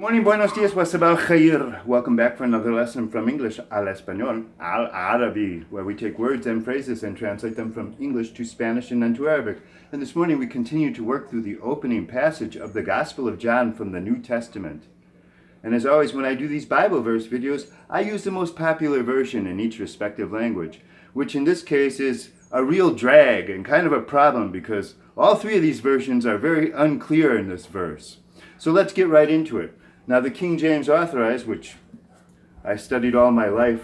Morning, buenos dias, wasabal khair. Welcome back for another lesson from English al Español, al Arabi, where we take words and phrases and translate them from English to Spanish and then to Arabic. And this morning we continue to work through the opening passage of the Gospel of John from the New Testament. And as always, when I do these Bible verse videos, I use the most popular version in each respective language, which in this case is a real drag and kind of a problem because all three of these versions are very unclear in this verse. So let's get right into it. Now the King James Authorized, which I studied all my life,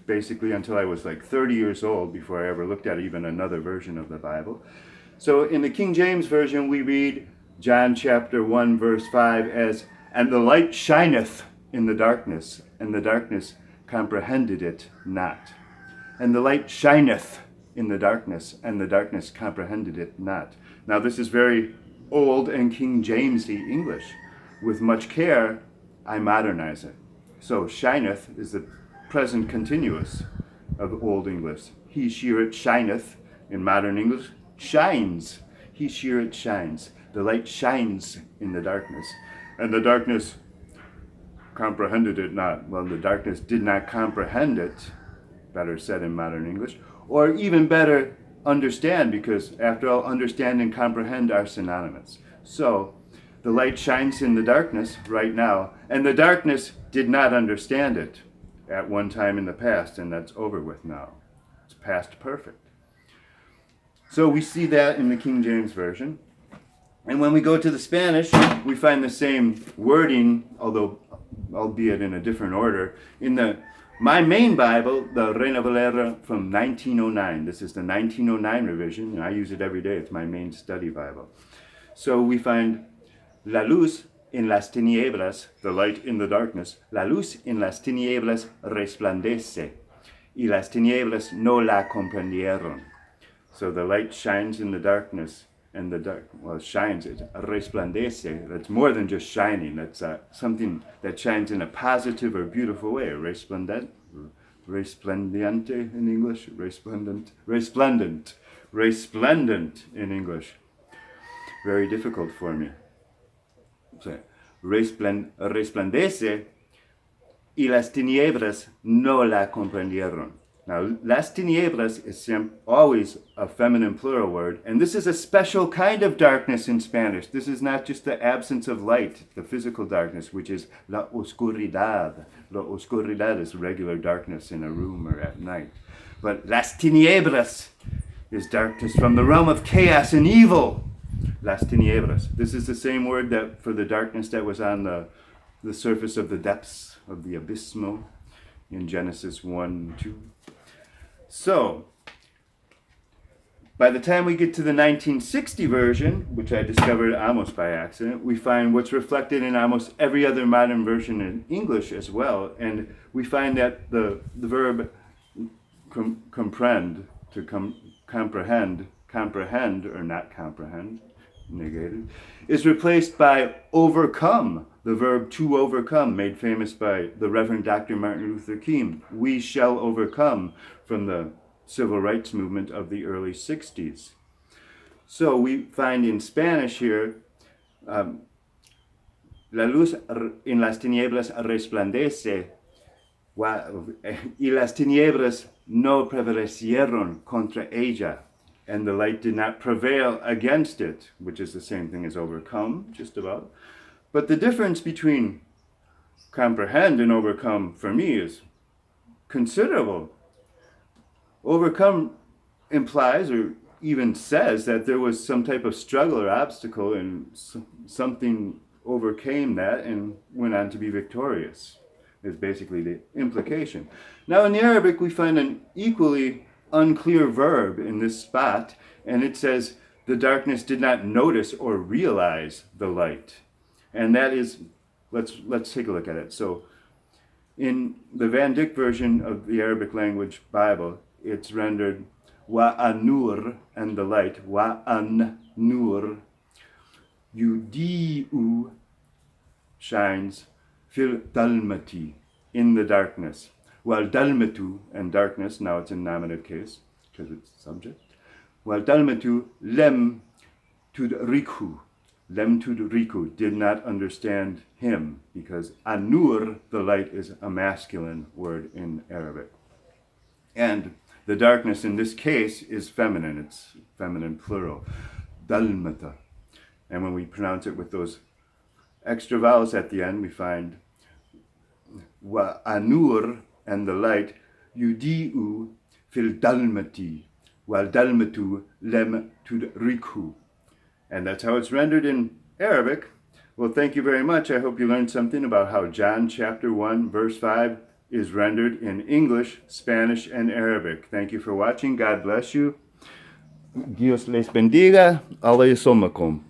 basically until I was like 30 years old before I ever looked at even another version of the Bible. So in the King James Version, we read John chapter 1, verse 5 as, "And the light shineth in the darkness, and the darkness comprehended it not." And the light shineth in the darkness, and the darkness comprehended it not. Now this is very old and King Jamesy English. With much care, I modernize it. So shineth is the present continuous of Old English. He, she, it shineth. In modern English, shines. He, she, it shines. The light shines in the darkness. And the darkness comprehended it not. Well, the darkness did not comprehend it, better said in modern English, or even better, understand, because after all, understand and comprehend are synonymous. So, the light shines in the darkness right now, and the darkness did not understand it at one time in the past, and that's over with now. It's past perfect. So we see that in the King James Version. And when we go to the Spanish, we find the same wording, although albeit in a different order. In my main Bible, the Reina Valera from 1909. This is the 1909 revision, and I use it every day. It's my main study Bible. So we find la luz en las tinieblas, the light in the darkness. La luz en las tinieblas resplandece, y las tinieblas no la comprendieron. So the light shines in the darkness, and the dark, well, shines, it resplandece. That's more than just shining. That's something that shines in a positive or beautiful way. Resplendent in English. Resplendent in English. Very difficult for me. Resplandece y las tinieblas no la comprendieron. Now, las tinieblas is always a feminine plural word, and this is a special kind of darkness in Spanish. This is not just the absence of light, the physical darkness, which is la oscuridad. La oscuridad is regular darkness in a room or at night. But las tinieblas is darkness from the realm of chaos and evil. Las tinieblas. This is the same word that for the darkness that was on the surface of the depths of the abysmal in Genesis 1:2. So, by the time we get to the 1960 version, which I discovered almost by accident, we find what's reflected in almost every other modern version in English as well, and we find that the verb comprehend, to comprehend or not comprehend, negated, is replaced by overcome, the verb to overcome, made famous by the Reverend Dr. Martin Luther King. We shall overcome, from the civil rights movement of the early 60s. So we find in Spanish here, la luz en las tinieblas resplandece, y las tinieblas no prevalecieron contra ella. And the light did not prevail against it, which is the same thing as overcome, just about. But the difference between comprehend and overcome, for me, is considerable. Overcome implies, or even says, that there was some type of struggle or obstacle, and something overcame that and went on to be victorious, is basically the implication. Now in the Arabic, we find an equally unclear verb in this spot, and it says the darkness did not notice or realize the light. And that is, let's take a look at it. So in the Van Dyck version of the Arabic language Bible, it's rendered wa an-nur, and the light, wa an-nur, yudi'u, shines, fil dalmati, in the darkness. While dalmatu, and darkness, now it's in nominative case, because it's subject. While dalmatu lem tudrikhu. lem tudriku, did not understand him, because anur, the light, is a masculine word in Arabic. And the darkness in this case is feminine. It's feminine plural. Dalmata. And when we pronounce it with those extra vowels at the end, we find wa anur, and the light, yudi'u fil dalmati, wal dalmatu lem tudriku. And that's how it's rendered in Arabic. Well, thank you very much. I hope you learned something about how John chapter 1, verse 5 is rendered in English, Spanish, and Arabic. Thank you for watching. God bless you. Dios les bendiga. Allah yasomacom.